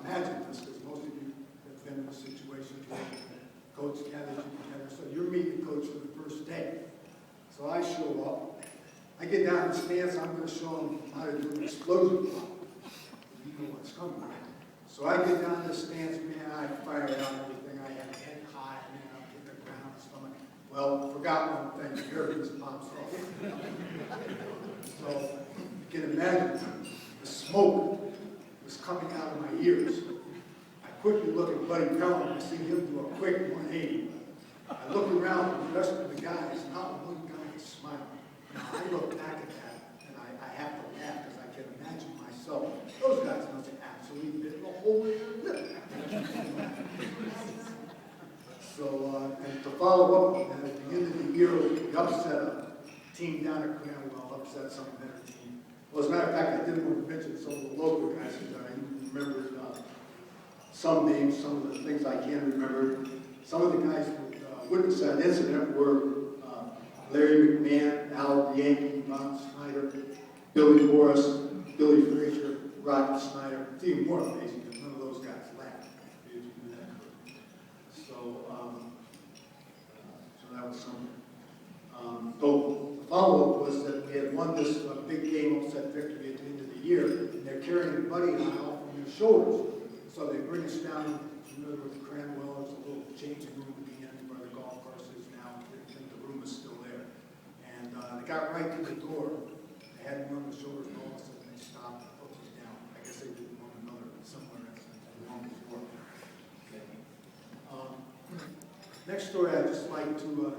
imagine this because most of you have been in a situation where the coach gathers you together. So you're meeting the coach for the first day. So I show up. I get down the stands. I'm going to show them how to do an explosion pop. You know what's coming. So I get down the stands, man. I fire out everything. I had head high, man. I'm getting the ground, stomach. Well, forgot one thing. Everything pops off. So you can imagine the smoke was coming out of my ears. I quickly look at Buddy Pelham and I see him do a quick 180. I look around at the rest of the guys, not one guy is smiling. Now I look back at that and I have to laugh because I can imagine myself. Those guys must have absolutely bitten a hole in their lip. So, and to follow up on that, at the end of the year, we upset a team down at Cranwell, upset some better team. Well, as a matter of fact, I didn't want to mention some of the local guys because I remembered some names, some of the things I can't remember. Some of the guys that witnessed that incident were Larry McMahon, Al Yankee, Ron Snyder, Billy Morris, Billy Frazier, Rocky Snyder. It's even more amazing because none of those guys laughed. So that was something. So the follow-up was that we had won this big game upset victory at the end of the year, and they're carrying Buddy and I off on their shoulders. So they bring us down, familiar with Cranwell, it's a little changing room at the end where the golf course is now. I think the room is still there. And they got right to the door. They had me on the shoulders, and all of a sudden they stopped and put us down. I guess they did one another similar incident long before. Next story I'd just like to,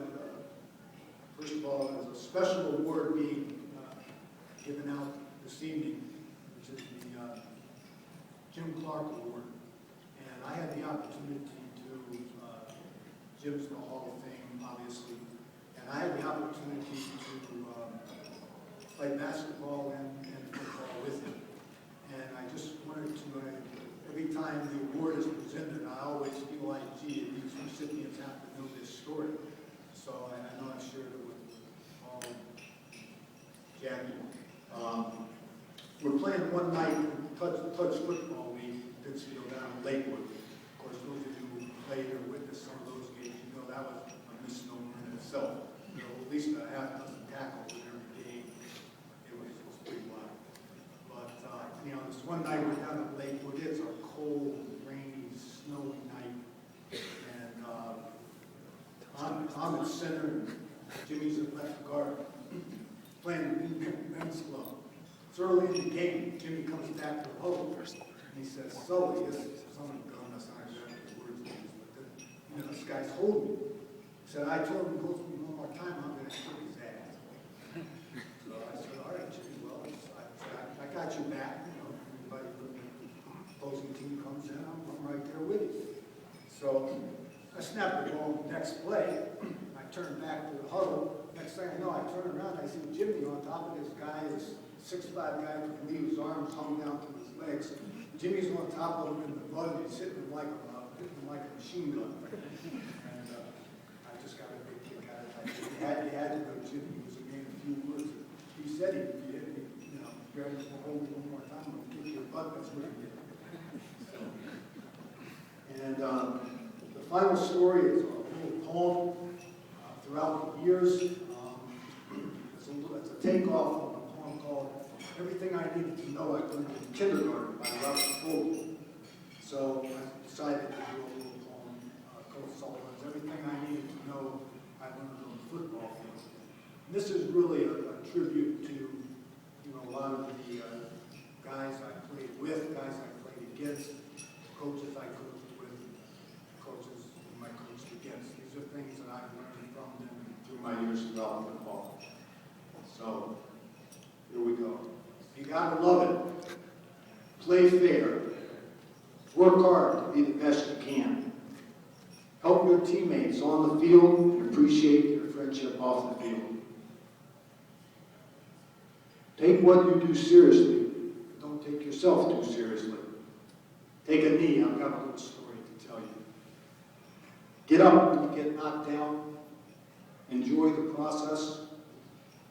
first of all, there's a special award being given out this evening, which is the Jim Clark Award. And I had the opportunity to, Jim's in the Hall of Fame, obviously, and I had the opportunity to play basketball and football with him. And I just wanted to, every time the award is presented, I always feel like, gee, these recipients have to know this story. So I know I shared it with Paul and Jackie. We're playing one night touch football league in Pittsfield down in Lakewood. Of course, those of you who played or witnessed some of those games, you know that was a misnomer in itself. You know, at least a half dozen tackles in every game. It was pretty wild. But, you know, this one night we're down at Lakewood. It's a cold, rainy, snowy night. And I'm at center, and Jimmy's at left guard, playing the men's club. It's early in the game. Jimmy comes back to the huddle, and he says, Sully, this is someone going, that's not exactly the words he used, but then, you know, this guy's holding me. He said, I told him, he goes to me one more time, I'm going to kick his ass. So I said, all right, Jimmy, well, I got you back. You know, anybody from the opposing team comes in, I'm right there with you. So I snapped the ball next play. I turned back to the huddle. Next thing I know, I turn around, I see Jimmy on top of this guy, this 6'5" guy with me, his arms hung down to his legs. Jimmy's on top of him in the mud, he's hitting him like a machine gun. And I just got a big kick out of it. He had to go, Jimmy. He was a man of few words. He said he'd hit me, you know, grab him hold me one more time, and kick your butt, that's what he did. So, and the final story is a little poem throughout the years. It's a takeoff of a poem called Everything I Needed to Know I Learned in Kindergarten by Robert Foley. So I decided to do a little poem, Coach Sullivan's Everything I Needed to Know I Learned on the Football Field. And this is really a tribute to, you know, a lot of the guys I played with, guys I played against, coaches I coached with, coaches whom I coached against. These are things that I've learned from them through my years of football. So, here we go. You gotta love it. Play fair. Work hard to be the best you can. Help your teammates on the field and appreciate your friendship off the field. Take what you do seriously. Don't take yourself too seriously. Take a knee. I've got a little story to tell you. Get up when you get knocked down. Enjoy the process.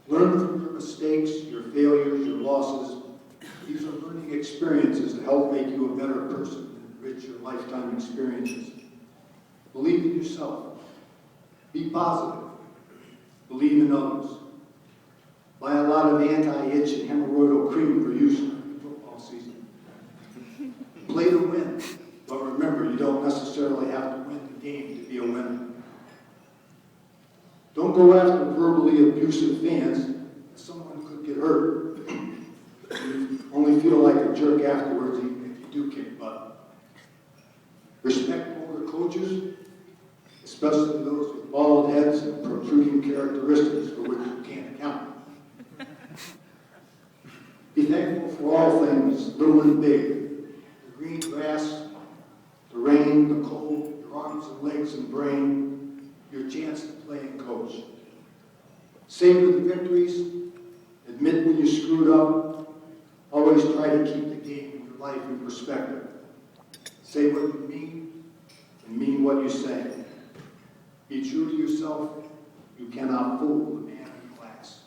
Learn from your mistakes, your failures, your losses. These are learning experiences that help make you a better person enrich your lifetime experiences. Believe in yourself. Be positive. Believe in others. Buy a lot of anti-itch and hemorrhoidal cream for use during football season. Play to win, but remember, you don't necessarily have to win the game to be a winner. Don't go after verbally abusive fans, as someone could get hurt. You only feel like a jerk afterwards, even if you do kick butt. Respect older coaches, especially those with bald heads and protruding characteristics for which you can't account. Be thankful for all things, little and big. The green grass, the rain, the cold, your arms and legs and brain, your chance to play and coach. Savor the victories, admit when you screwed up, always try to keep the game in your life in perspective. Say what you mean and mean what you say. Be true to yourself. You cannot fool the man in class.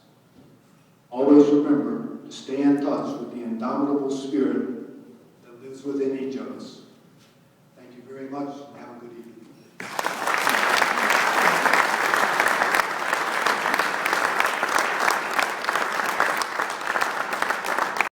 Always remember to stay in touch with the indomitable spirit that lives within each of us. Thank you very much.